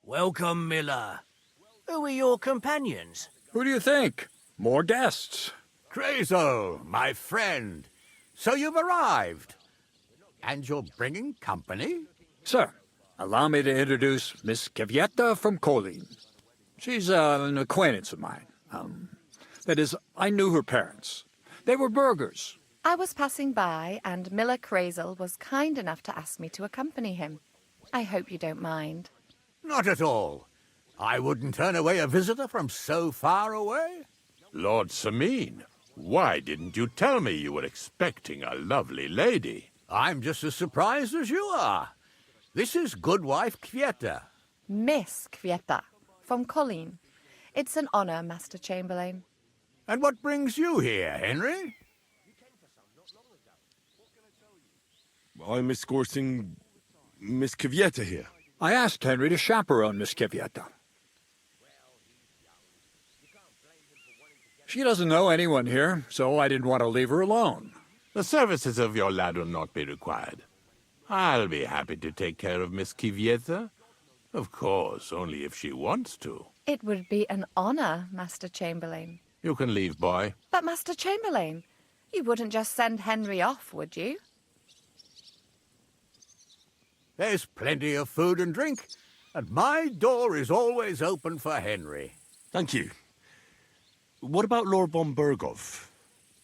Welcome, Miller. Who are your companions? Who do you think? More guests. Crazel, my friend. So you've arrived. And you're bringing company? Sir, allow me to introduce Miss Kvyetta from Kolin. She's an acquaintance of mine. That is, I knew her parents. They were burghers. I was passing by, and Miller Crazel was kind enough to ask me to accompany him. I hope you don't mind. Not at all. I wouldn't turn away a visitor from so far away. Lord Sameen, why didn't you tell me you were expecting a lovely lady? I'm just as surprised as you are. This is Goodwife Kvyetta. Miss Kvyetta, from Colleen. It's an honor, Master Chamberlain. And what brings you here, Henry? I'm escorting Miss Kvyetta here. I asked Henry to chaperone Miss Kvyetta. She doesn't know anyone here, so I didn't want to leave her alone. The services of your lad will not be required. I'll be happy to take care of Miss Kvyetta. Of course, only if she wants to. It would be an honor, Master Chamberlain. You can leave, boy. But, Master Chamberlain, you wouldn't just send Henry off, would you? There's plenty of food and drink, and my door is always open for Henry. Thank you. What about Lord von Berghoff?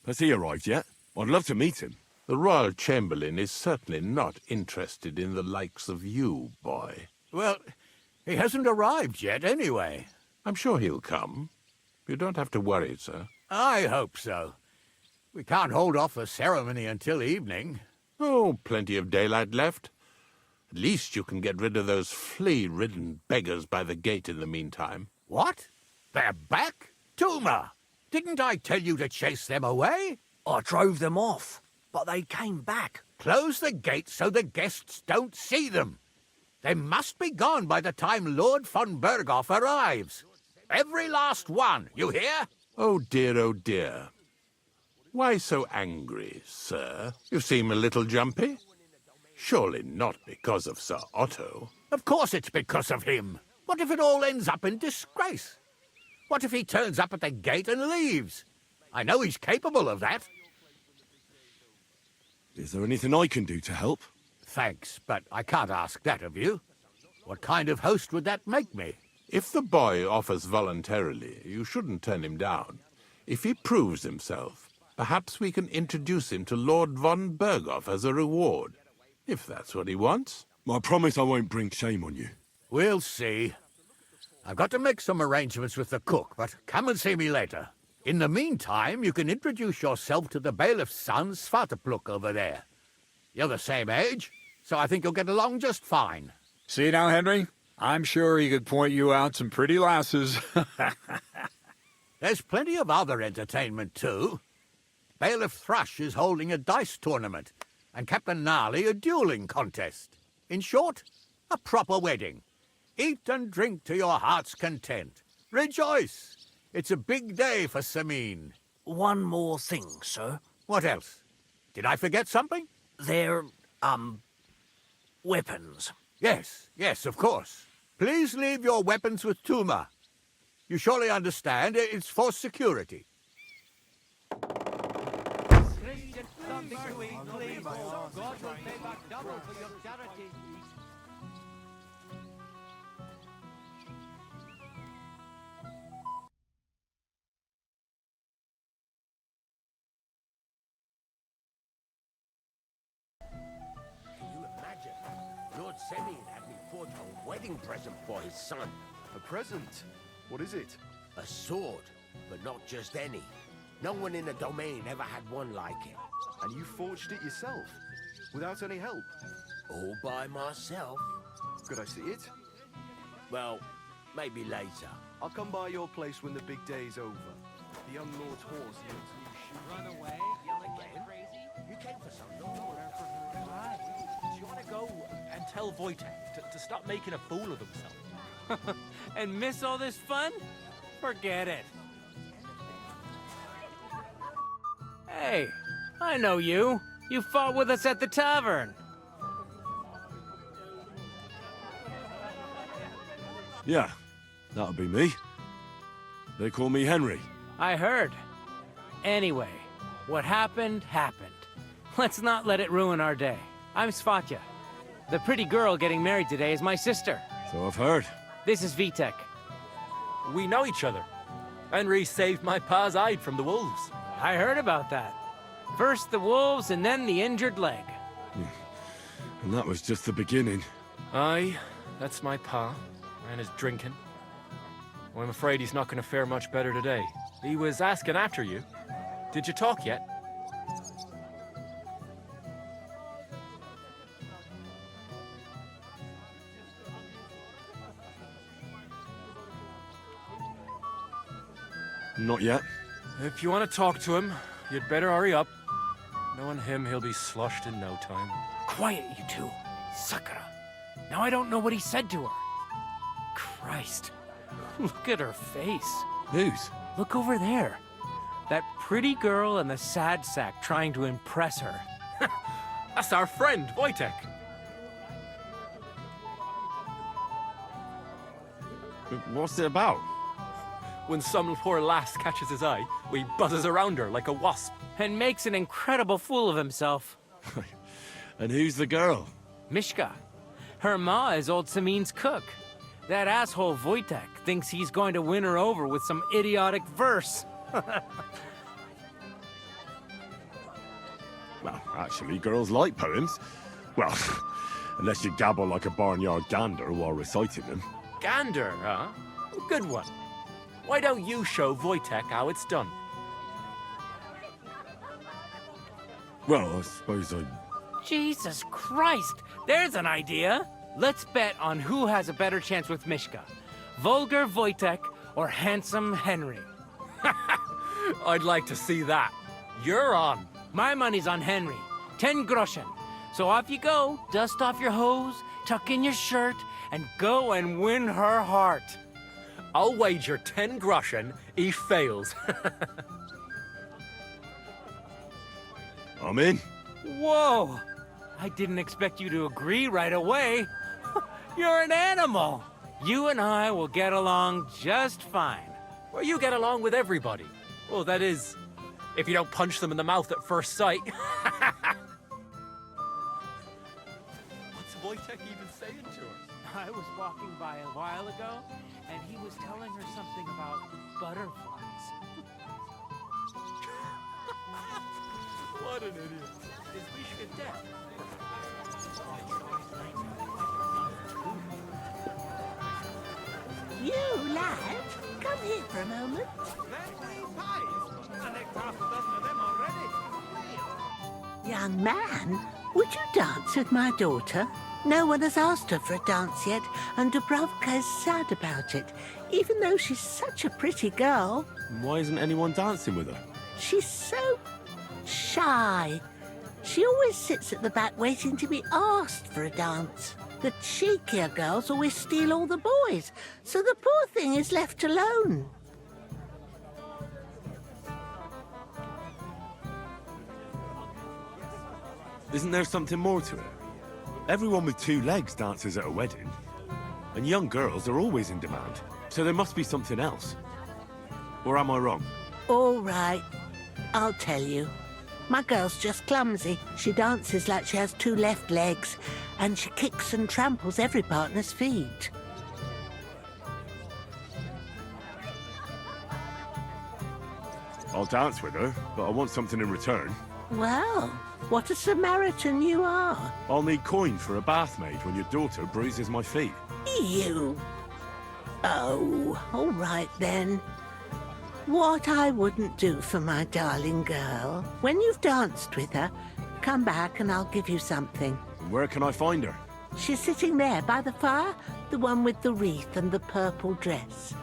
Has he arrived yet? I'd love to meet him. The Royal Chamberlain is certainly not interested in the likes of you, boy. Well, he hasn't arrived yet anyway. I'm sure he'll come. You don't have to worry, sir. I hope so. We can't hold off the ceremony until evening. Oh, plenty of daylight left. At least you can get rid of those flea-ridden beggars by the gate in the meantime. What? They're back? Tuma! Didn't I tell you to chase them away? I drove them off, but they came back. Close the gate so the guests don't see them. They must be gone by the time Lord von Berghoff arrives. Every last one, you hear? Oh dear, oh dear. Why so angry, sir? You seem a little jumpy. Surely not because of Sir Otto. Of course it's because of him. What if it all ends up in disgrace? What if he turns up at the gate and leaves? I know he's capable of that. Is there anything I can do to help? Thanks, but I can't ask that of you. What kind of host would that make me? If the boy offers voluntarily, you shouldn't turn him down. If he proves himself, perhaps we can introduce him to Lord von Berghoff as a reward, if that's what he wants. I promise I won't bring shame on you. We'll see. I've got to make some arrangements with the cook, but come and see me later. In the meantime, you can introduce yourself to the bailiff's son, Svartepluk, over there. You're the same age, so I think you'll get along just fine. See now, Henry? I'm sure he could point you out some pretty lasses. There's plenty of other entertainment, too. Bailiff Thrush is holding a dice tournament, and Captain Gnarly a dueling contest. In short, a proper wedding. Eat and drink to your heart's content. Rejoice! It's a big day for Sameen. One more thing, sir. What else? Did I forget something? They're, weapons. Yes, of course. Please leave your weapons with Tuma. You surely understand it's for security. Lord Semyon had me forge a wedding present for his son. A present? What is it? A sword, but not just any. No one in the domain ever had one like it. And you forged it yourself? Without any help? All by myself. Could I see it? Well, maybe later. I'll come by your place when the big day's over. The young lord's horse needs new shoes. Run away, yelling like crazy. You came for some no Right. Do you want to go and tell Wojtek to stop making a fool of himself? And miss all this fun? Forget it. Hey, I know you. You fought with us at the tavern. Yeah, that'll be me. They call me Henry. I heard. Anyway, what happened, happened. Let's not let it ruin our day. I'm Svatya. The pretty girl getting married today is my sister. So I've heard. This is Vitek. We know each other. Henry saved my pa's hide from the wolves. I heard about that. First the wolves and then the injured leg. And that was just the beginning. Aye, that's my pa, and his drinking. Well, I'm afraid he's not going to fare much better today. He was asking after you. Did you talk yet? Not yet. If you want to talk to him, you'd better hurry up. Knowing him, he'll be sloshed in no time. Quiet, you two. Sakura. Now I don't know what he said to her. Christ. Look at her face. Whose? Look over there. That pretty girl and the sad sack trying to impress her. That's our friend, Wojtek. What's it about? When some poor lass catches his eye, he buzzes around her like a wasp. And makes an incredible fool of himself. And who's the girl? Mishka. Her ma is old Samin's cook. That asshole Wojtek thinks he's going to win her over with some idiotic verse. Well, actually, girls like poems. Well, unless you gabble like a barnyard gander while reciting them. Gander, huh? Good one. Why don't you show Wojtek how it's done? Well, I suppose I... Jesus Christ! There's an idea! Let's bet on who has a better chance with Mishka. Vulgar Wojtek or handsome Henry. I'd like to see that. You're on. My money's on Henry. 10 groschen. So off you go, dust off your hose, tuck in your shirt, and go and win her heart. I'll wager 10 groschen he fails. I'm in. Whoa! I didn't expect you to agree right away. You're an animal. You and I will get along just fine. Well, you get along with everybody. Well, that is, if you don't punch them in the mouth at first sight. What's Wojtek even saying to her? I was walking by a while ago, and he was telling her something about butterflies. What an idiot. Is Mishka dead? You, lad, come here for a moment. Young man, would you dance with my daughter? No one has asked her for a dance yet, and Dubravka is sad about it, even though she's such a pretty girl. Why isn't anyone dancing with her? She's so shy. She always sits at the back waiting to be asked for a dance. The cheekier girls always steal all the boys, so the poor thing is left alone. Isn't there something more to it? Everyone with two legs dances at a wedding. And young girls are always in demand. So there must be something else. Or am I wrong? All right, I'll tell you. My girl's just clumsy. She dances like she has two left legs, and she kicks and tramples every partner's feet. I'll dance with her, but I want something in return. Well, what a Samaritan you are. I'll need coin for a bath maid when your daughter bruises my feet. You. Oh, all right then. What I wouldn't do for my darling girl. When you've danced with her, come back and I'll give you something. Where can I find her? She's sitting there by the fire, the one with the wreath and the purple dress.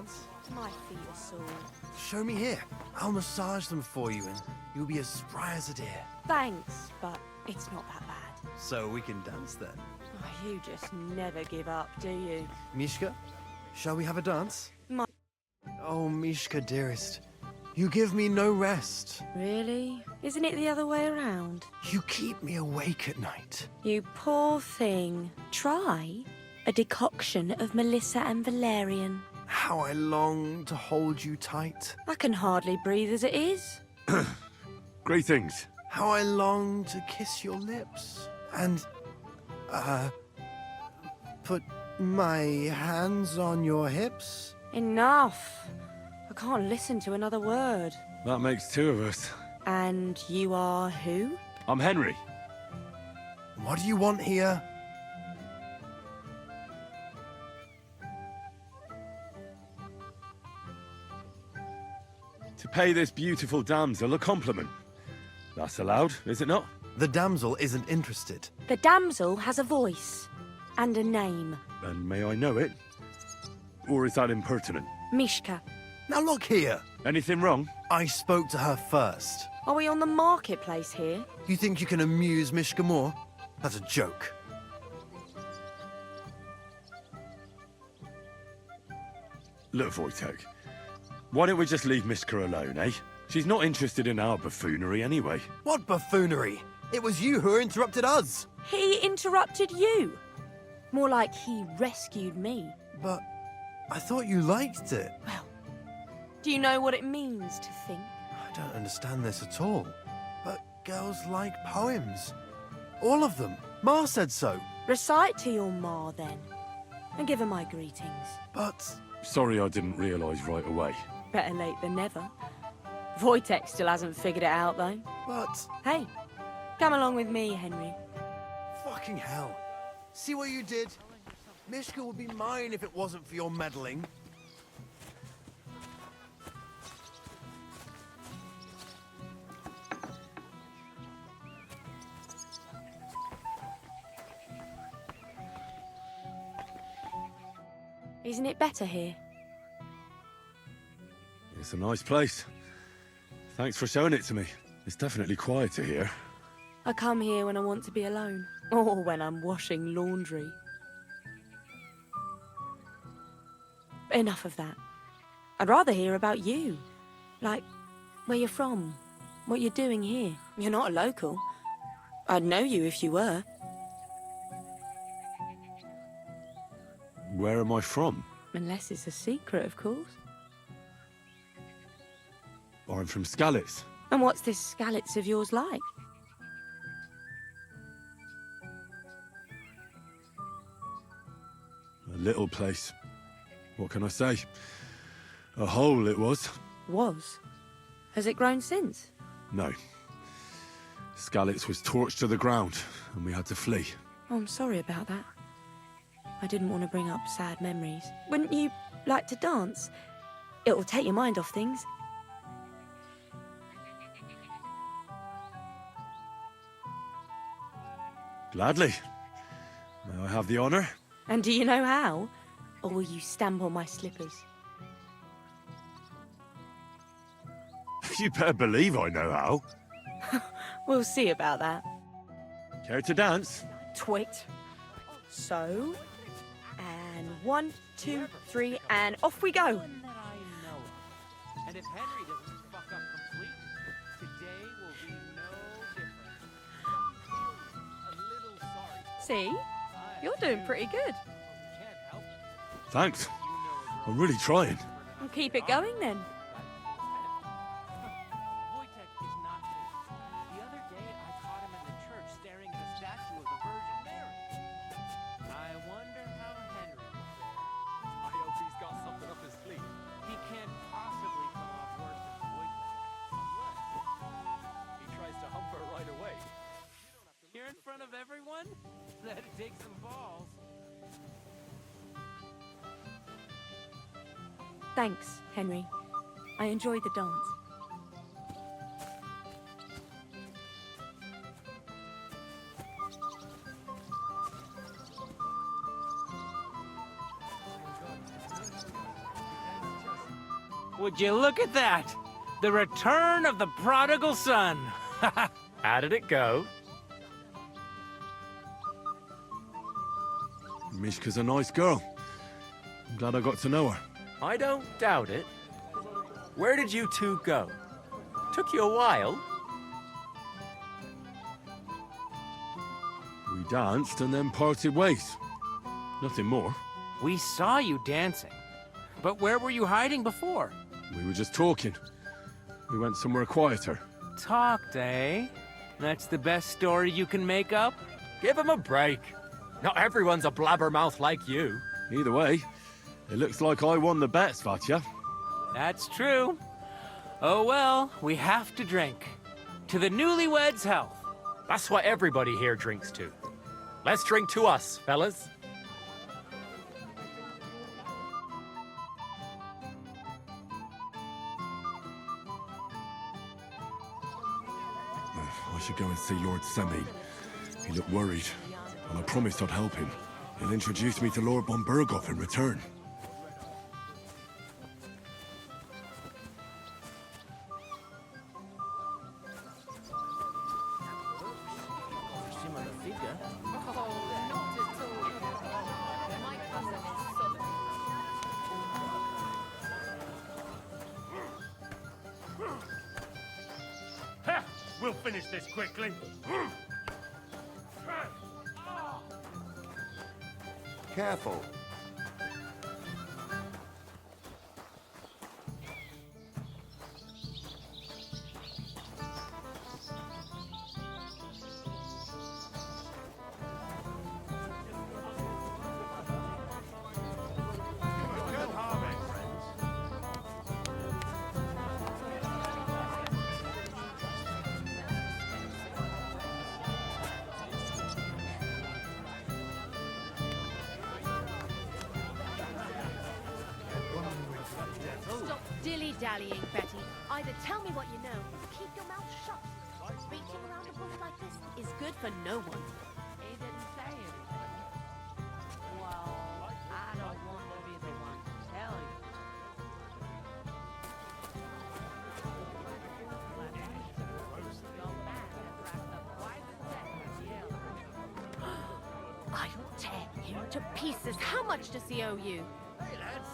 dance? My feet are sore. Show me here. I'll massage them for you and you'll be as spry as a deer. Thanks, but it's not that bad. So we can dance then. Oh, you just never give up, do you? Mishka, shall we have a dance? My... Oh, Mishka, dearest. You give me no rest. Really? Isn't it the other way around? You keep me awake at night. You poor thing. Try a decoction of Melissa and Valerian. How I long to hold you tight. I can hardly breathe as it is. Greetings. How I long to kiss your lips. And, put my hands on your hips. Enough. I can't listen to another word. That makes two of us. And you are who? I'm Henry. What do you want here? To pay this beautiful damsel a compliment. That's allowed, is it not? The damsel isn't interested. The damsel has a voice and a name. And may I know it? Or is that impertinent? Mishka. Now look here. Anything wrong? I spoke to her first. Are we on the marketplace here? You think you can amuse Mishka more? That's a joke. Look, Wojtek. Why don't we just leave Mishka alone, eh? She's not interested in our buffoonery anyway. What buffoonery? It was you who interrupted us. He interrupted you. More like he rescued me. But I thought you liked it. Well, do you know what it means to think? I don't understand this at all. But girls like poems. All of them. Ma said so. Recite to your ma, then. And give her my greetings. But... Sorry I didn't realise right away. Better late than never. Wojtek still hasn't figured it out, though. But... Hey, come along with me, Henry. Fucking hell. See what you did? Mishka would be mine if it wasn't for your meddling. Isn't it better here? It's a nice place. Thanks for showing it to me. It's definitely quieter here. I come here when I want to be alone. Or when I'm washing laundry. Enough of that. I'd rather hear about you. Like, where you're from. What you're doing here. You're not a local. I'd know you if you were. Where am I from? Unless it's a secret, of course. I'm from Skalitz. And what's this Skalitz of yours like? A little place. What can I say? A hole it was. Was? Has it grown since? No. Skalitz was torched to the ground, and we had to flee. Oh, I'm sorry about that. I didn't want to bring up sad memories. Wouldn't you like to dance? It'll take your mind off things. Gladly. May I have the honour? And do you know how? Or will you stamp on my slippers? You better believe I know how. We'll see about that. Care to dance? Twit. So, and 1, 2, 3, and off we go. And if Henry doesn't fuck up completely, today will be no different. A little sorry. See? You're doing pretty good. Thanks. I'm really trying. Well, keep it going then. Wojtek is not this. The other day I caught him in the church staring at a statue of the Virgin Mary. I wonder how Henry will fare. I hope he's got something up his sleeve. He can't possibly come off worse than Wojtek. Unless he tries to hump her right away. Here in front of everyone? That'd take some balls. Thanks, Henry. I enjoyed the dance. Would you look at that? The return of the prodigal son. How did it go? Mishka's a nice girl. I'm glad I got to know her. I don't doubt it. Where did you two go? Took you a while. We danced and then parted ways. Nothing more. We saw you dancing. But where were you hiding before? We were just talking. We went somewhere quieter. Talked, eh? That's the best story you can make up? Give him a break. Not everyone's a blabbermouth like you. Either way, it looks like I won the bet, Svatya. That's true. Oh well, we have to drink. To the newlyweds' health. That's what everybody here drinks to. Let's drink to us, fellas. I should go and see Lord Semi. He looked worried, and I promised I'd help him. He'll introduce me to Lord von Berghoff in return. We'll finish this quickly. Careful. Dilly-dallying, Betty. Either tell me what you know, or keep your mouth shut. Beating around the bush like this is good for no one. He didn't say anything. Well, I don't want to be the one to tell you. I'll tear him to pieces. How much does he owe you? Hey, lads.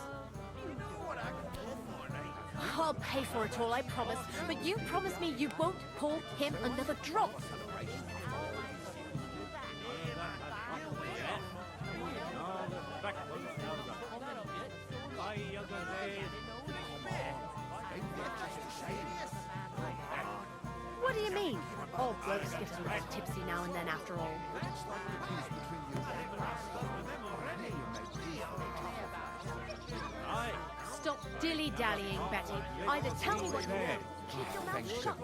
You know what I can do for an eight. I'll pay for it all, I promise. But you promise me you won't pour him another drop. What do you mean? All blokes get a little tipsy now and then after all. Stop dilly-dallying, Betty. Either tell me what you know, keep your mouth shut.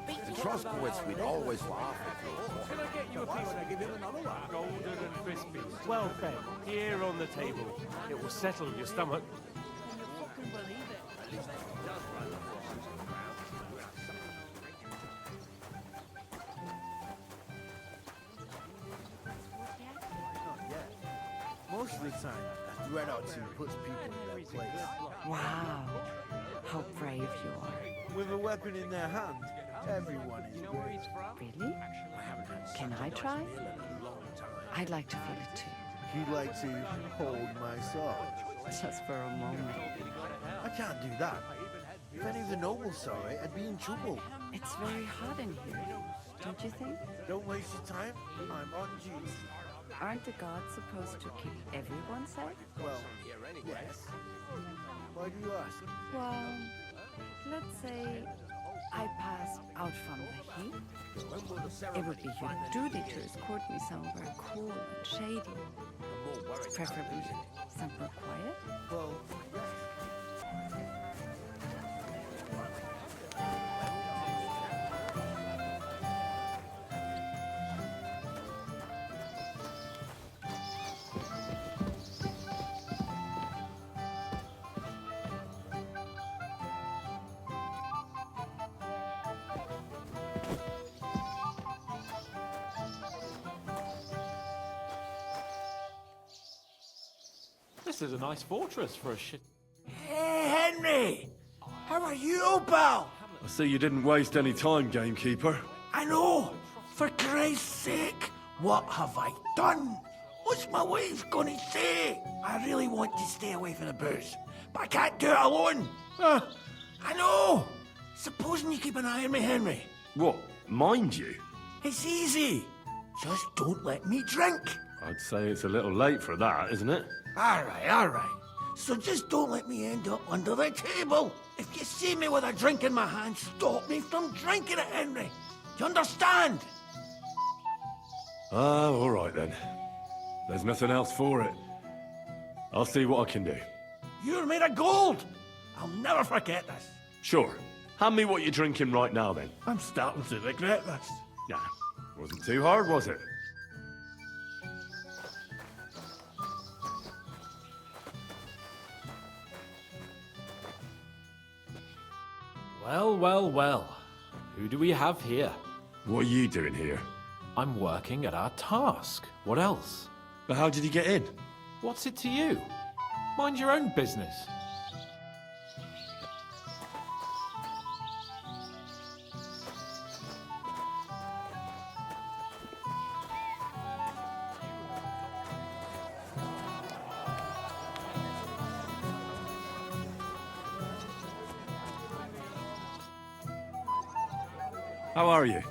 In Troskowitz, we'd always laugh at you. Can I get you a piece? I give him another one. Golden and crispy. Well fed. Here on the table. It will settle your stomach. Most of the time, a threat or two puts people in their place. Wow, how brave you are. With a weapon in their hand, everyone is brave. Really? Can I try? I'd like to feel it too. You'd like to hold my sword? Just for a moment. I can't do that. If any of the nobles saw it, I'd be in trouble. It's very hot in here, don't you think? Don't waste your time. I'm on duty. Aren't the gods supposed to keep everyone safe? Well, yes. Why do you ask? Well, let's say I passed out from the heat. It would be your duty to escort me somewhere cool and shady. Preferably somewhere quiet. Well, yes. This is a nice fortress for a shit. Hey, Henry! How are you, pal? I see you didn't waste any time, gamekeeper. I know. For Christ's sake, what have I done? What's my wife gonna say? I really want to stay away from the booze, but I can't do it alone. I know. Supposing you keep an eye on me, Henry. What, mind you? It's easy. Just don't let me drink. I'd say it's a little late for that, isn't it? All right. So just don't let me end up under the table. If you see me with a drink in my hand, stop me from drinking it, Henry. Do you understand? All right then. There's nothing else for it. I'll see what I can do. You're made of gold. I'll never forget this. Sure. Hand me what you're drinking right now, then. I'm starting to regret this. Nah, wasn't too hard, was it? Well. Who do we have here? What are you doing here? I'm working at our task. What else? But how did you get in? What's it to you? Mind your own business. How are you?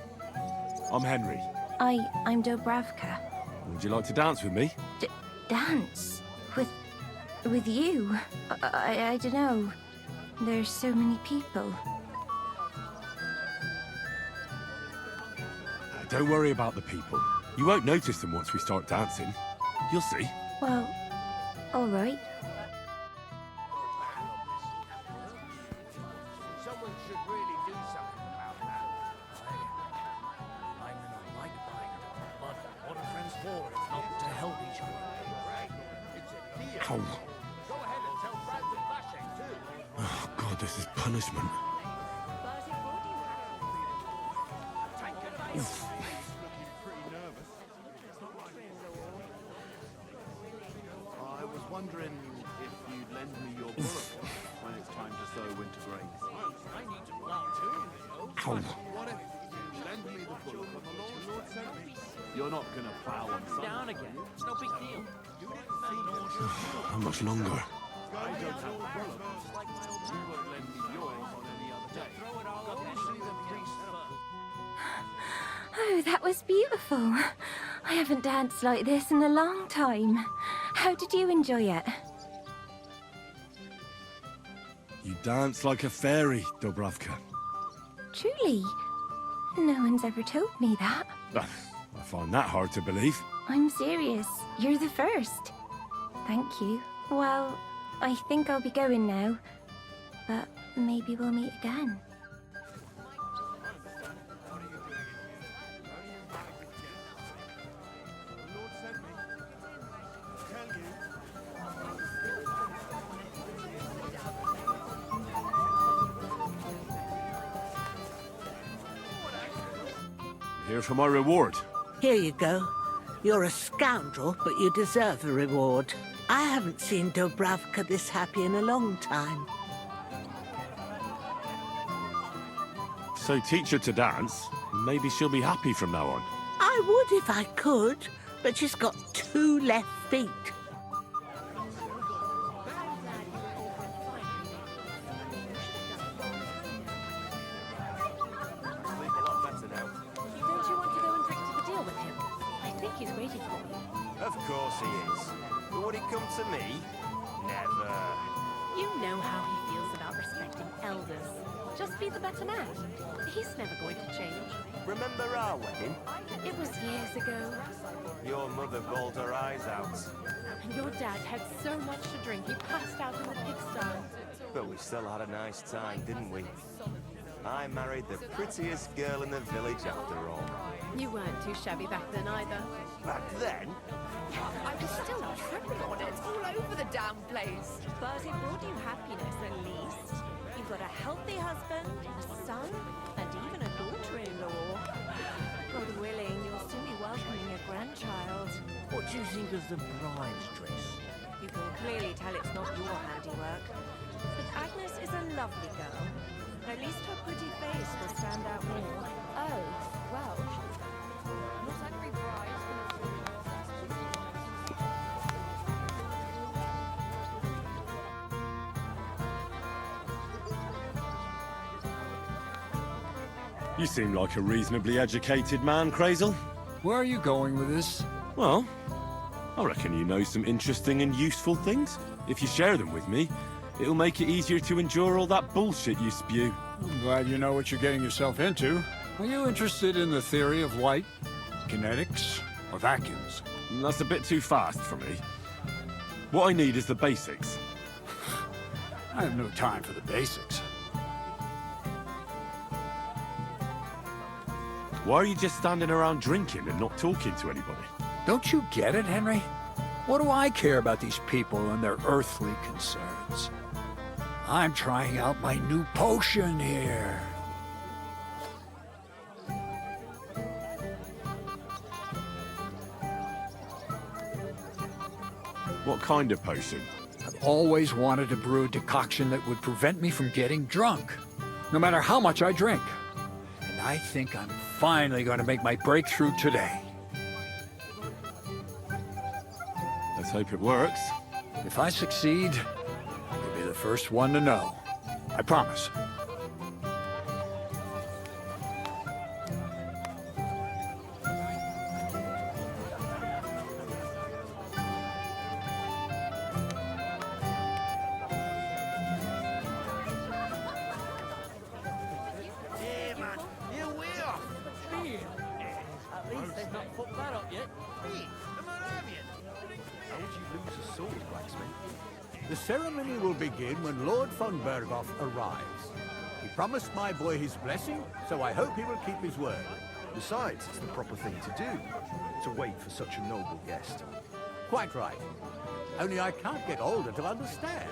I'm Henry. I'm Dobravka. Would you like to dance with me? Dance? With you? I don't know. There's so many people. Don't worry about the people. You won't notice them once we start dancing. You'll see. Well, all right. Someone should really do something about that. I'm in a like bind, but what are friends for if not to help each other? Ow. Go ahead and tell Brad to flashing too. Oh, God, this is punishment. I was wondering if you'd lend me your bullet when it's time to sow winter grains. I need to plow too, you know. Ow. What if you lend me the bullet when the Lord sent me? You're not gonna plow on Sunday. Down again. It's no big deal. How much longer? I don't have a bullet. You won't lend me yours on any other day. Go see the priest first. Oh, that was beautiful. I haven't danced like this in a long time. How did you enjoy it? You dance like a fairy, Dobravka. Truly? No one's ever told me that. I find that hard to believe. I'm serious. You're the first. Thank you. Well, I think I'll be going now. But maybe we'll meet again. Here for my reward. Here you go. You're a scoundrel, but you deserve a reward. I haven't seen Dobravka this happy in a long time. So teach her to dance. Maybe she'll be happy from now on. I would if I could, but she's got 2 left feet. Don't you want to go and drink to the deal with him? I think he's waiting for you. Of course he is. But would he come to me? Never. You know how he feels about respecting elders. Just be the better man. He's never going to change. Remember our wedding? It was years ago. Your mother bawled her eyes out. And your dad had so much to drink he passed out in the pigsty. But we still had a nice time, didn't we? I married the prettiest girl in the village after all. You weren't too shabby back then either. Back then? I was still tripping on it all over the damn place. But it brought you happiness at least. You've got a healthy husband, a son, and even a daughter-in-law. God willing, you'll soon be welcoming a grandchild. What do you think of the bride's dress? You can clearly tell it's not your handiwork. But Agnes is a lovely girl. At least her pretty face will stand out more. Oh, well. Not every bride is gonna You seem like a reasonably educated man, Crazel. Where are you going with this? Well, I reckon you know some interesting and useful things. If you share them with me, it'll make it easier to endure all that bullshit you spew. I'm glad you know what you're getting yourself into. Are you interested in the theory of light, kinetics, or vacuums? That's a bit too fast for me. What I need is the basics. I have no time for the basics. Why are you just standing around drinking and not talking to anybody? Don't you get it, Henry? What do I care about these people and their earthly concerns? I'm trying out my new potion here. What kind of potion? I've always wanted to brew a decoction that would prevent me from getting drunk, no matter how much I drink. And I think I'm finally going to make my breakthrough today. Let's hope it works. If I succeed, you'll be the first one to know. I promise. Yeah, man. Here we are. At least they've not fucked that up yet. Hey, the Moravian. How would you lose a sword, blacksmith? The ceremony will begin when Lord von Berghoff arrives. He promised my boy his blessing, so I hope he will keep his word. Besides, it's the proper thing to do, to wait for such a noble guest. Quite right. Only I can't get older to understand.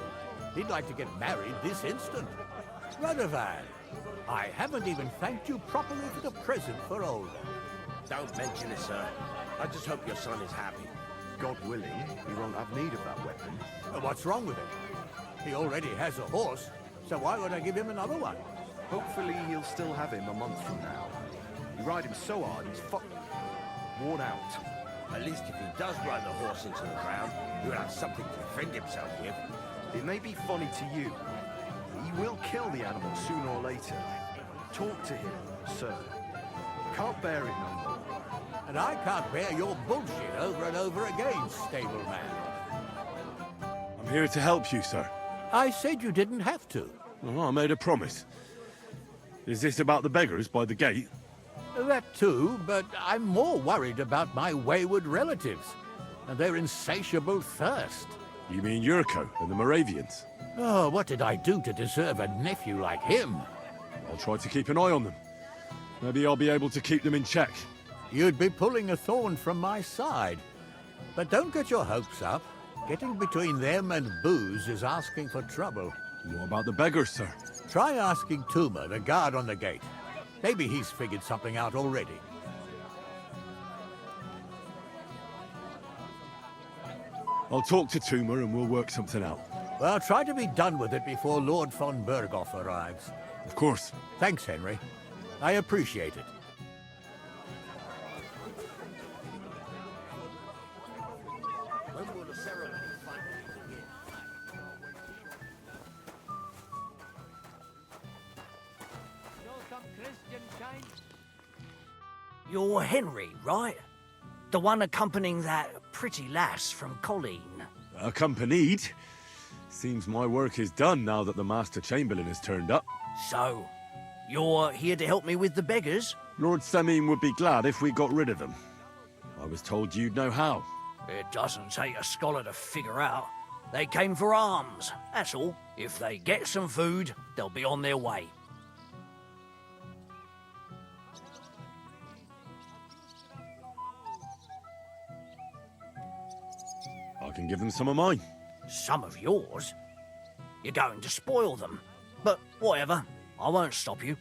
He'd like to get married this instant. Radovan, I haven't even thanked you properly for the present for Olga. Don't mention it, sir. I just hope your son is happy. God willing, he won't have need of that weapon. What's wrong with him? He already has a horse, so why would I give him another one? Hopefully he'll still have him a month from now. You ride him so hard, he's worn out. At least if he does run the horse into the ground, he'll have something to defend himself with. It may be funny to you, but he will kill the animal sooner or later. Talk to him, sir. Can't bear it no more. And I can't bear your bullshit over and over again, stableman. I'm here to help you, sir. I said you didn't have to. Oh, I made a promise. Is this about the beggars by the gate? That too, but I'm more worried about my wayward relatives and their insatiable thirst. You mean Yurko and the Moravians? Oh, what did I do to deserve a nephew like him? I'll try to keep an eye on them. Maybe I'll be able to keep them in check. You'd be pulling a thorn from my side. But don't get your hopes up. Getting between them and booze is asking for trouble. What about the beggars, sir? Try asking Tuma, the guard on the gate. Maybe he's figured something out already. I'll talk to Tuma and we'll work something out. Well, try to be done with it before Lord von Berghoff arrives. Of course. Thanks, Henry. I appreciate it. When will the ceremony finally begin? You're Henry, right? The one accompanying that pretty lass from Colleen. Accompanied? Seems my work is done now that the Master Chamberlain has turned up. So, you're here to help me with the beggars? Lord Samim would be glad if we got rid of them. I was told you'd know how. It doesn't take a scholar to figure out. They came for alms, that's all. If they get some food, they'll be on their way. I can give them some of mine. Some of yours? You're going to spoil them. But whatever, I won't stop you.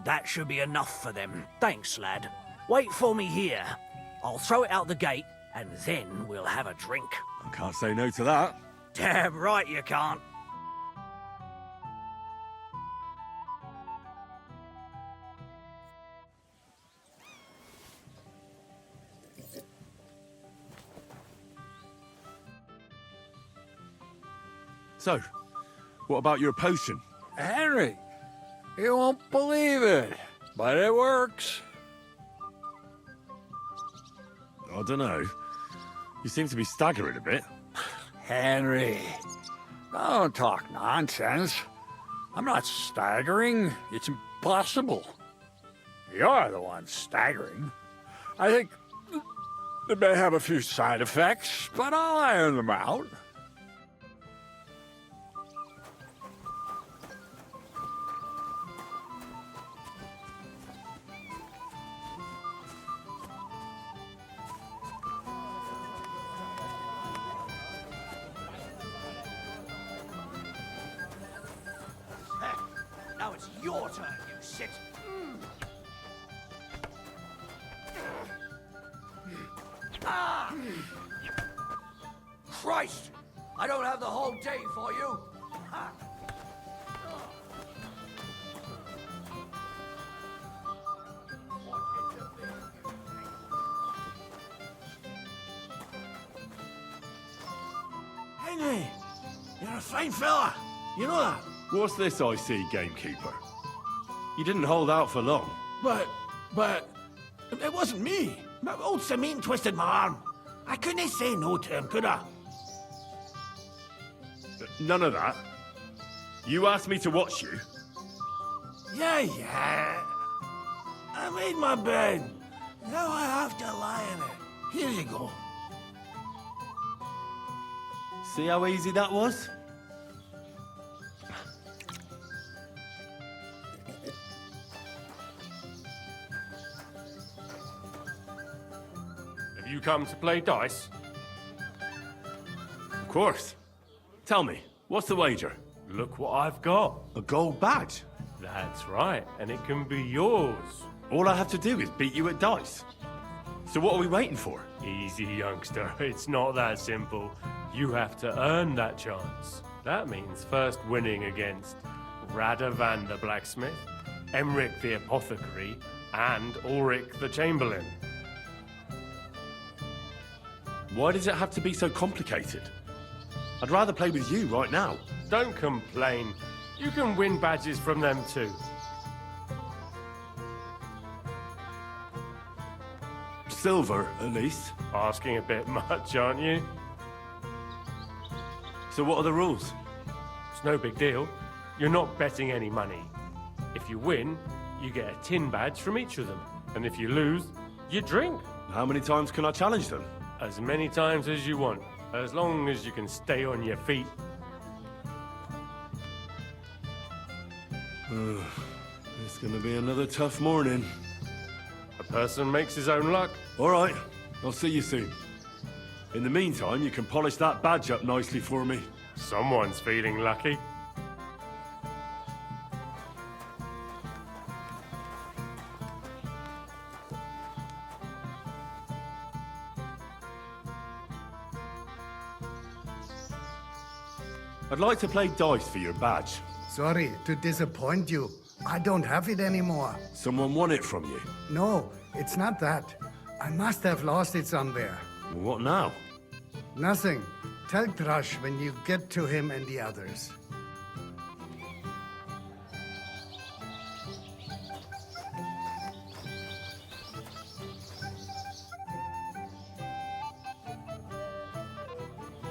That should be enough for them. Thanks, lad. Wait for me here. I'll throw it out the gate, and then we'll have a drink. I can't say no to that. Damn right you can't. So, what about your potion? Henry, you won't believe it, but it works. I don't know. You seem to be staggering a bit. Henry, don't talk nonsense. I'm not staggering. It's impossible. You're the one staggering. I think it may have a few side effects, but I'll iron them out. Now it's your turn, you shit. Ah! Christ! I don't have the whole day for you. Ha! Henry, you're a fine fella. You know that? What's this I see, gamekeeper? You didn't hold out for long. But, it wasn't me. Old Sameen twisted my arm. I couldn't say no to him, could I? None of that. You asked me to watch you. Yeah. I made my bed. Now I have to lie in it. Here you go. See how easy that was? Have you come to play dice? Of course. Tell me, what's the wager? Look what I've got. A gold badge? That's right, and it can be yours. All I have to do is beat you at dice. So what are we waiting for? Easy, youngster. It's not that simple. You have to earn that chance. That means first winning against Radovan the blacksmith, Emric the apothecary, and Ulrich the chamberlain. Why does it have to be so complicated? I'd rather play with you right now. Don't complain. You can win badges from them too. Silver, at least. Asking a bit much, aren't you? So what are the rules? It's no big deal. You're not betting any money. If you win, you get a tin badge from each of them. And if you lose, you drink. How many times can I challenge them? As many times as you want, as long as you can stay on your feet. It's gonna be another tough morning. A person makes his own luck. All right, I'll see you soon. In the meantime, you can polish that badge up nicely for me. Someone's feeling lucky. I'd like to play dice for your badge. Sorry to disappoint you. I don't have it anymore. Someone won it from you. No, it's not that. I must have lost it somewhere. What now? Nothing. Tell Thrush when you get to him and the others.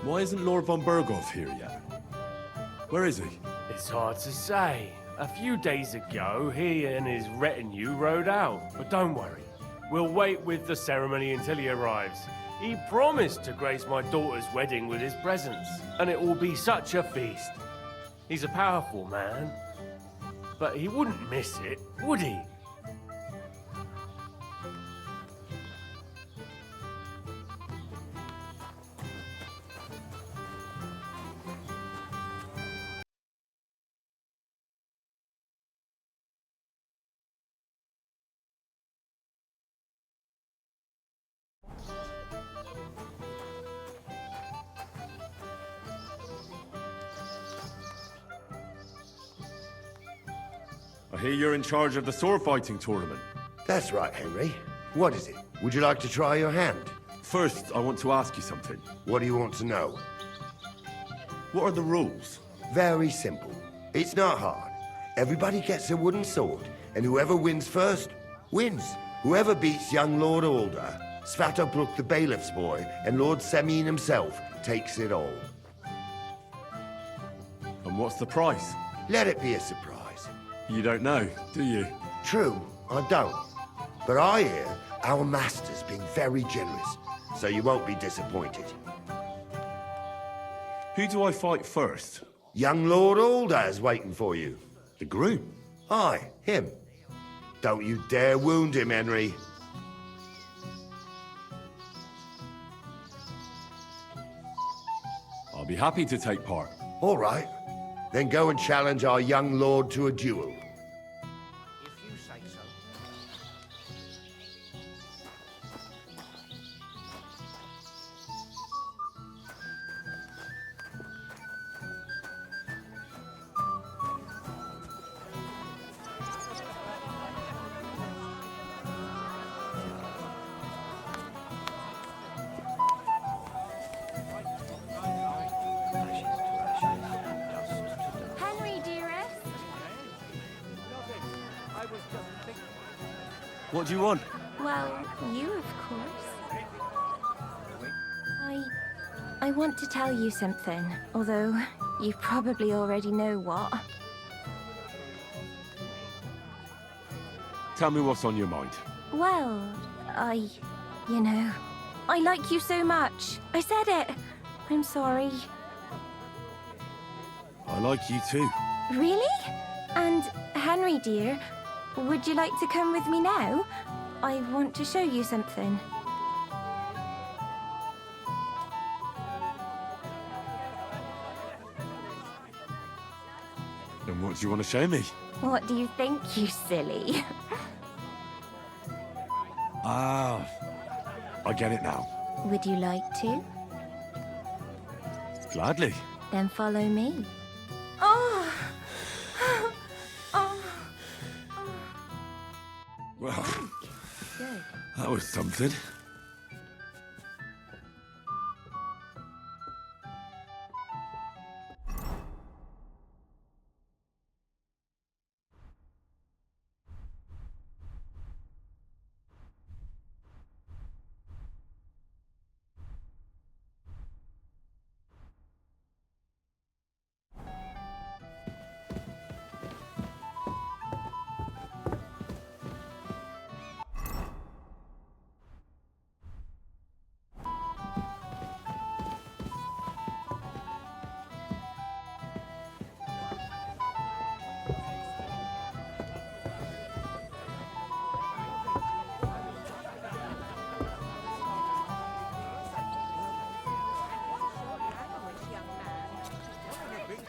Why isn't Lord von Berghoff here yet? Where is he? It's hard to say. A few days ago, he and his retinue rode out. But don't worry. We'll wait with the ceremony until he arrives. He promised to grace my daughter's wedding with his presence, and it will be such a feast. He's a powerful man, but he wouldn't miss it, would he? I hear you're in charge of the sword fighting tournament. That's right, Henry. What is it? Would you like to try your hand? First, I want to ask you something. What do you want to know? What are the rules? Very simple. It's not hard. Everybody gets a wooden sword, and whoever wins first, wins. Whoever beats young Lord Alder, Svatopluk the bailiff's boy, and Lord Semyon himself, takes it all. And what's the price? Let it be a surprise. You don't know, do you? True, I don't. But I hear our master's being very generous, so you won't be disappointed. Who do I fight first? Young Lord Alder's waiting for you. The groom? Aye, him. Don't you dare wound him, Henry. I'll be happy to take part. All right. Then go and challenge our young lord to a duel. If you say so. Henry, dearest. What do you want? Well, you, of course. I want to tell you something, although you probably already know what. Tell me what's on your mind. Well, you know, I like you so much. I said it. I'm sorry. I like you too. Really? And Henry, dear, would you like to come with me now? I want to show you something. And what do you want to show me? What do you think, you silly? Ah, I get it now. Would you like to? Gladly. Then follow me. Oh! Oh! Well, Good. that was something.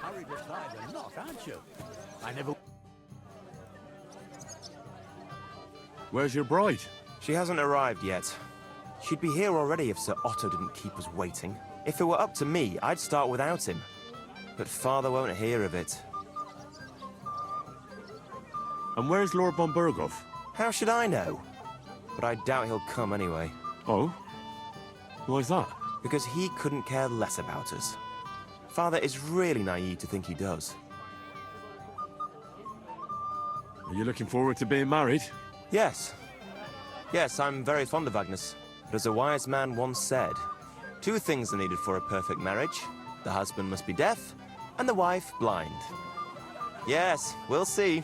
Hurry to tie the knot, aren't you? I never... Where's your bride? She hasn't arrived yet. She'd be here already if Sir Otto didn't keep us waiting. If it were up to me, I'd start without him. But Father won't hear of it. And where's Lord von Berghoff? How should I know? But I doubt he'll come anyway. Oh? Why's that? Because he couldn't care less about us. Father is really naive to think he does. Are you looking forward to being married? Yes. Yes, I'm very fond of Agnes. But as a wise man once said, 2 things are needed for a perfect marriage. The husband must be deaf, and the wife blind. Yes, we'll see.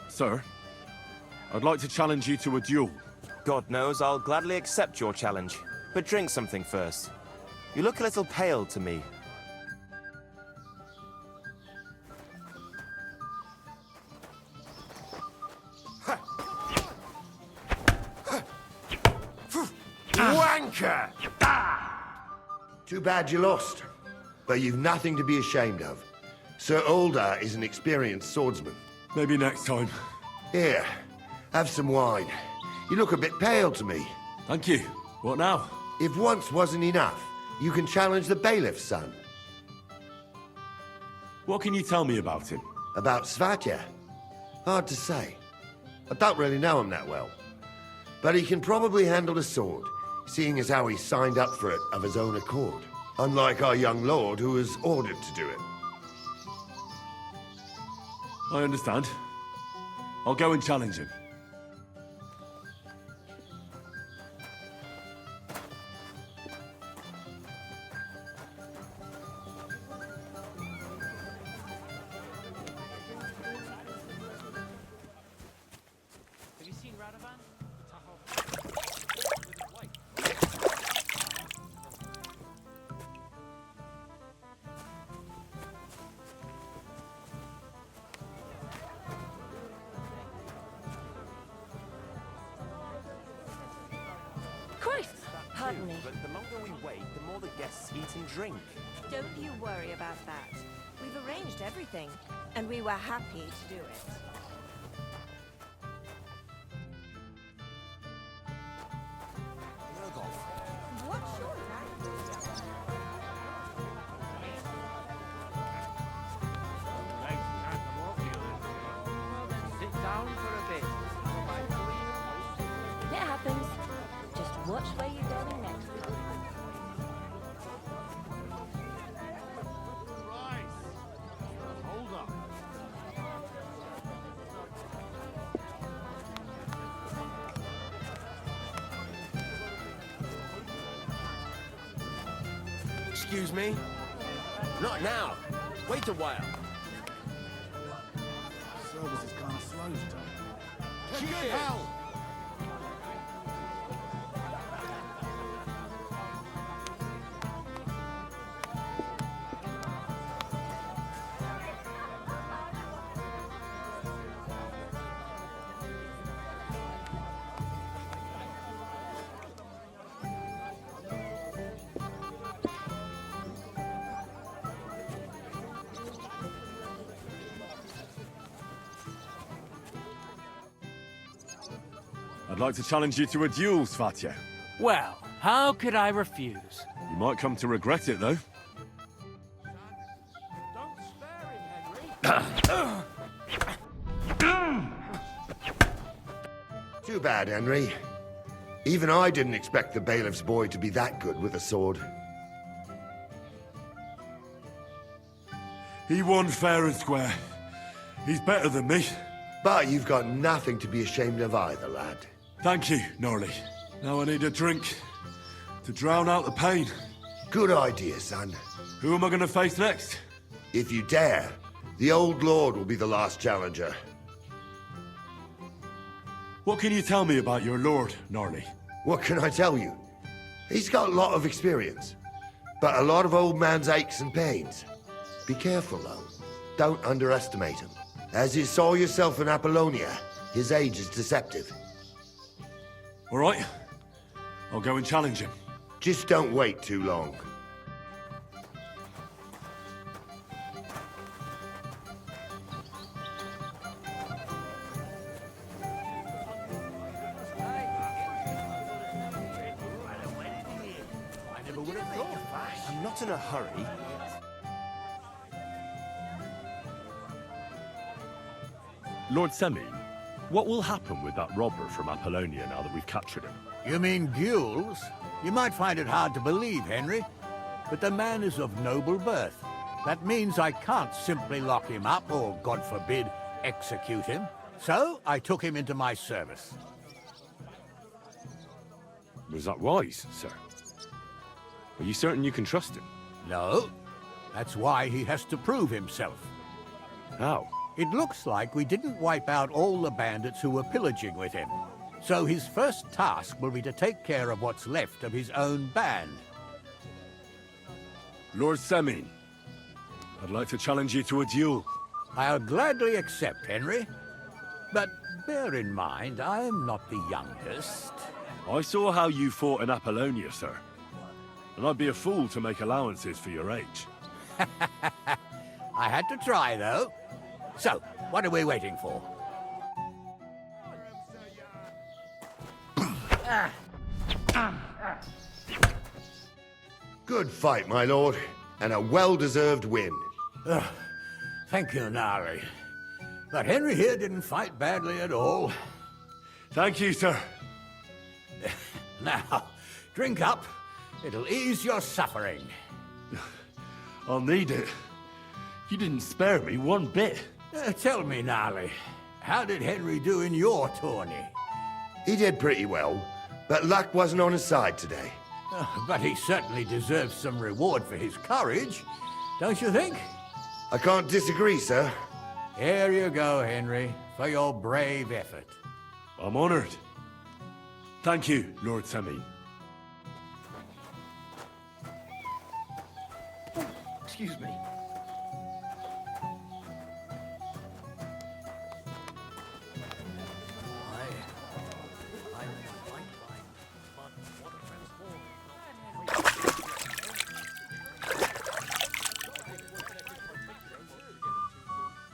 Sir, I'd like to challenge you to a duel. God knows I'll gladly accept your challenge. But drink something first. You look a little pale to me. Wanker! Too bad you lost. But you've nothing to be ashamed of. Sir Alder is an experienced swordsman. Maybe next time. Here, have some wine. You look a bit pale to me. Thank you. What now? If once wasn't enough, you can challenge the bailiff's son. What can you tell me about him? About Svatya? Hard to say. I don't really know him that well. But he can probably handle a sword, seeing as how he signed up for it of his own accord. Unlike our young lord, who was ordered to do it. I understand. I'll go and challenge him. Have you seen Radovan? Christ! Pardon me. But the longer we wait, the more the guests eat and drink. Don't you worry about that. We've arranged everything, and we were happy to do it. What's your Sit down for a bit. It happens. Just watch where you're going next. Hold up. Excuse me? Not now. Wait a while. Service is kind of slow today. To good hell! I'd like to challenge you to a duel, Svatya. Well, how could I refuse? You might come to regret it, though. Too bad, Henry. Even I didn't expect the bailiff's boy to be that good with a sword. He won fair and square. He's better than me. But you've got nothing to be ashamed of either, lad. Thank you, Norley. Now I need a drink to drown out the pain. Good idea, son. Who am I going to face next? If you dare, the old lord will be the last challenger. What can you tell me about your lord, Norley? What can I tell you? He's got a lot of experience, but a lot of old man's aches and pains. Be careful, though. Don't underestimate him. As you saw yourself in Apollonia, his age is deceptive. All right. I'll go and challenge him. Just don't wait too long. I'm not in a hurry. Lord Semyon, what will happen with that robber from Apollonia now that we've captured him? You mean Gules? You might find it hard to believe, Henry, but the man is of noble birth. That means I can't simply lock him up or, God forbid, execute him. So I took him into my service. Was that wise, sir? Are you certain you can trust him? No. That's why he has to prove himself. How? It looks like we didn't wipe out all the bandits who were pillaging with him. So his first task will be to take care of what's left of his own band. Lord Semyon, I'd like to challenge you to a duel. I'll gladly accept, Henry. But bear in mind, I am not the youngest. I saw how you fought in Apollonia, sir. And I'd be a fool to make allowances for your age. I had to try, though. So, what are we waiting for? Good fight, my lord, and a well-deserved win. Thank you, Gnarly. But Henry here didn't fight badly at all. Thank you, sir. Now, drink up. It'll ease your suffering. I'll need it. You didn't spare me one bit. Tell me, Gnarly, how did Henry do in your tourney? He did pretty well, but luck wasn't on his side today. But he certainly deserves some reward for his courage, don't you think? I can't disagree, sir. Here you go, Henry, for your brave effort. I'm honored. Thank you, Lord Sammy. Excuse me.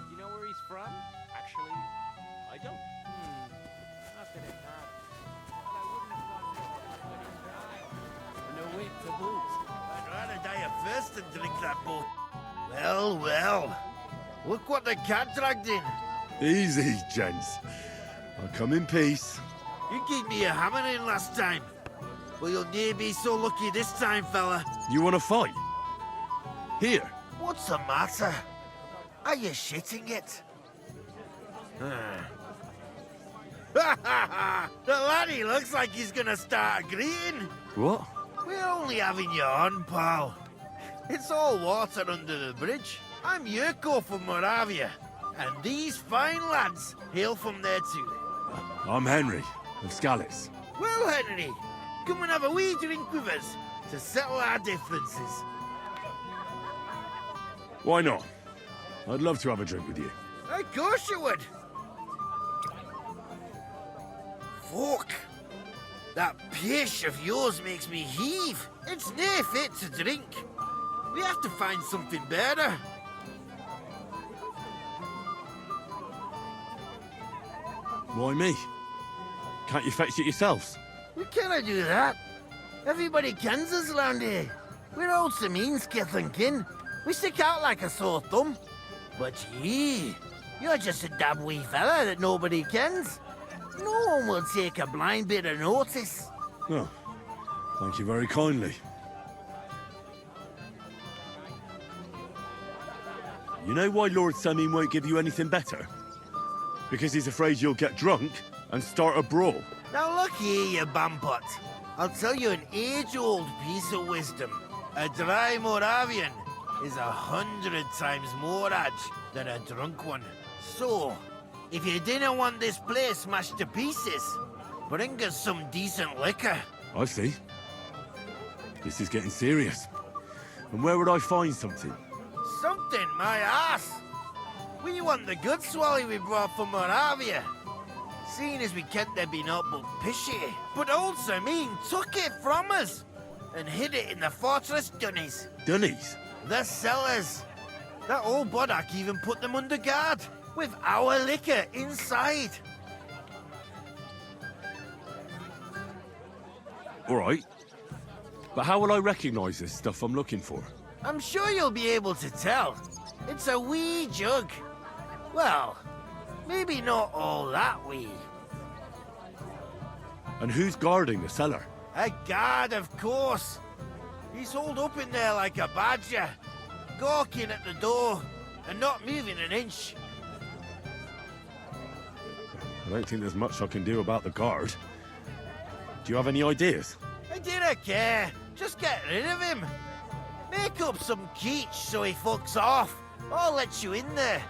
You know where he's from? Actually, I don't. Not that it matters. But I wouldn't have gone no wait to boot. I'd rather die of thirst than drink that boat. Well, well. Look what the cat dragged in. Easy, gents. I'll come in peace. You gave me a hammering last time. Well, you'll near be so lucky this time, fella. You want to fight? Here. What's the matter? Are you shitting it? The laddie looks like he's gonna start agreeing. What? We're only having you on, pal. It's all water under the bridge. I'm Yurko from Moravia, and these fine lads hail from there too. I'm Henry of Scallis. Well, Henry, come and have a wee drink with us to settle our differences. Why not? I'd love to have a drink with you. Of course you would. Fuck. That pish of yours makes me heave. It's near fit to drink. We have to find something better. Why me? Can't you fetch it yourselves? We cannot do that. Everybody kens us round here. We're old Sameen's kith and kin. We stick out like a sore thumb. But you're just a dab wee fella that nobody kens. No one will take a blind bit of notice. Oh, thank you very kindly. You know why Lord Sameen won't give you anything better? Because he's afraid you'll get drunk and start a brawl. Now look here, you bampot. I'll tell you an age-old piece of wisdom. A dry Moravian is 100 times more edge than a drunk one. So, if you didn't want this place smashed to pieces, bring us some decent liquor. I see. This is getting serious. And where would I find something? Something, my ass. We want the good swally we brought from Moravia. Seeing as we can't there be naught but pishy. But old Sameen took it from us and hid it in the fortress dunnies. Dunnies? The cellars. That old boddock even put them under guard with our liquor inside. All right. But how will I recognize this stuff I'm looking for? I'm sure you'll be able to tell. It's a wee jug. Well, maybe not all that wee. And who's guarding the cellar? A guard, of course. He's holed up in there like a badger, gawking at the door and not moving an inch. I don't think there's much I can do about the guard. Do you have any ideas? I didn't care. Just get rid of him. Make up some keech so he fucks off. I'll let you in there.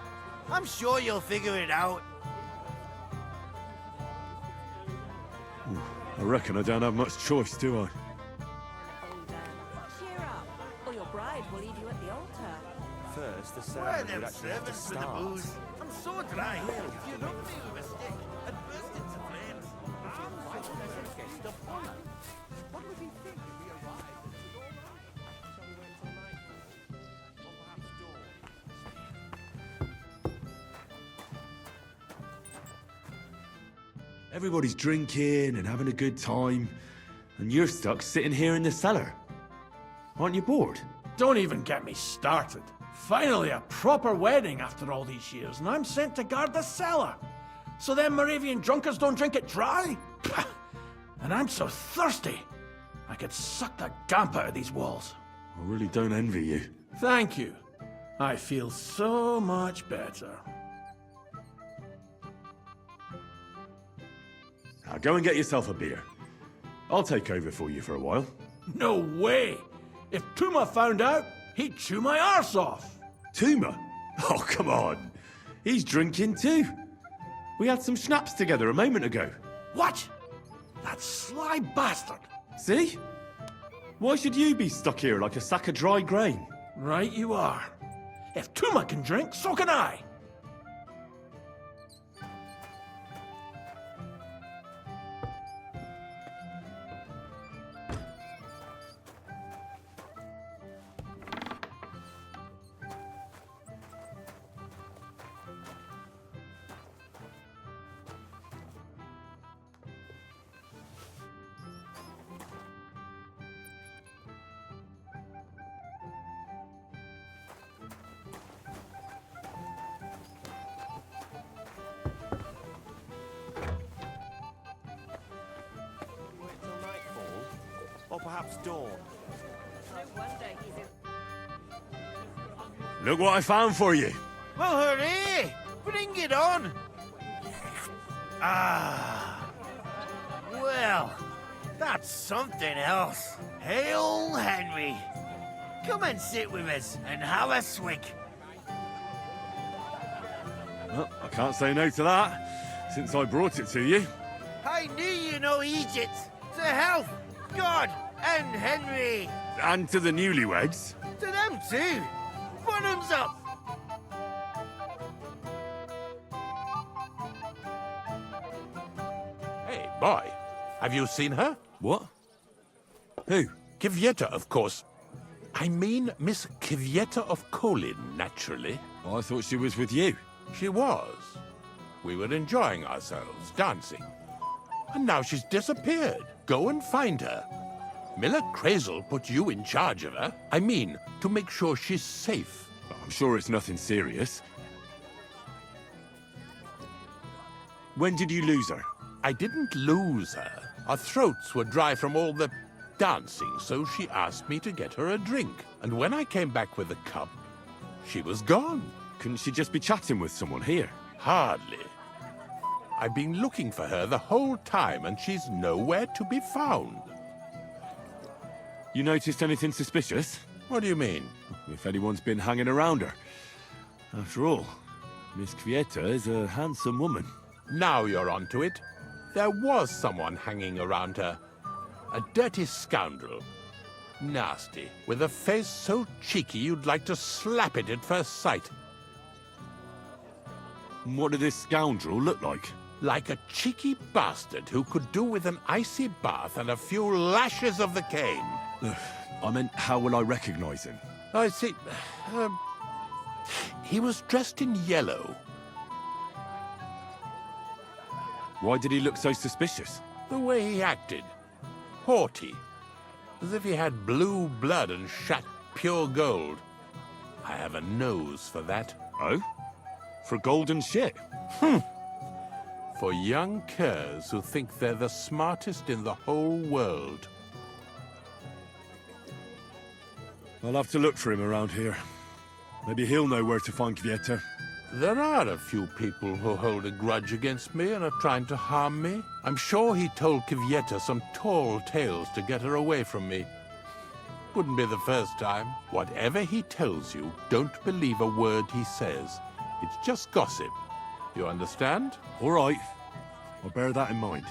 I'm sure you'll figure it out. I reckon I don't have much choice, do I? Cheer up, or your bride will leave you at the altar. First, the Where ceremony them would actually have to servants with the start. booze? I'm so dry. If you rub me with a stick, I'd burst into flames. Why would I just get stuff on her? What would he think if we arrived and it was all right? Shall we wait till night? Or perhaps dawn? Everybody's drinking and having a good time, and you're stuck sitting here in the cellar. Aren't you bored? Don't even get me started. Finally, a proper wedding after all these years, and I'm sent to guard the cellar. So them Moravian drunkards don't drink it dry? Pah! And I'm so thirsty, I could suck the damp out of these walls. I really don't envy you. Thank you. I feel so much better. Now go and get yourself a beer. I'll take over for you for a while. No way! If Tuma found out, he'd chew my arse off. Tuma? Oh, come on. He's drinking too. We had some schnapps together a moment ago. What? That sly bastard. See? Why should you be stuck here like a sack of dry grain? Right you are. If Tuma can drink, so can I. Or perhaps dawn. Look what I found for you. Well, hooray! Bring it on! Ah. Well, that's something else. Hail Henry! Come and sit with us and have a swig. Well, I can't say no to that, since I brought it to you. I knew you know Egypt. To health, God, and Henry. And to the newlyweds. To them too. Bottoms up. Hey, boy. Have you seen her? What? Who? Kvyetta, of course. I mean Miss Kvyetta of Kolin, naturally. Oh, I thought she was with you. She was. We were enjoying ourselves, dancing. And now she's disappeared. Go and find her. Miller Crazel put you in charge of her. I mean, to make sure she's safe. I'm sure it's nothing serious. When did you lose her? I didn't lose her. Our throats were dry from all the dancing, so she asked me to get her a drink. And when I came back with a cup, she was gone. Couldn't she just be chatting with someone here? Hardly. I've been looking for her the whole time, and she's nowhere to be found. You noticed anything suspicious? What do you mean? If anyone's been hanging around her. After all, Miss Kvyetta is a handsome woman. Now you're onto it. There was someone hanging around her. A dirty scoundrel. Nasty, with a face so cheeky you'd like to slap it at first sight. What did this scoundrel look like? Like a cheeky bastard who could do with an icy bath and a few lashes of the cane. I meant, how will I recognize him? I see. He was dressed in yellow. Why did he look so suspicious? The way he acted. Haughty. As if he had blue blood and shat pure gold. I have a nose for that. Oh? For golden shit? For young curs who think they're the smartest in the whole world. I'll have to look for him around here. Maybe he'll know where to find Kvyetta. There are a few people who hold a grudge against me and are trying to harm me. I'm sure he told Kvyetta some tall tales to get her away from me. Wouldn't be the first time. Whatever he tells you, don't believe a word he says. It's just gossip. You understand? All right. I'll bear that in mind.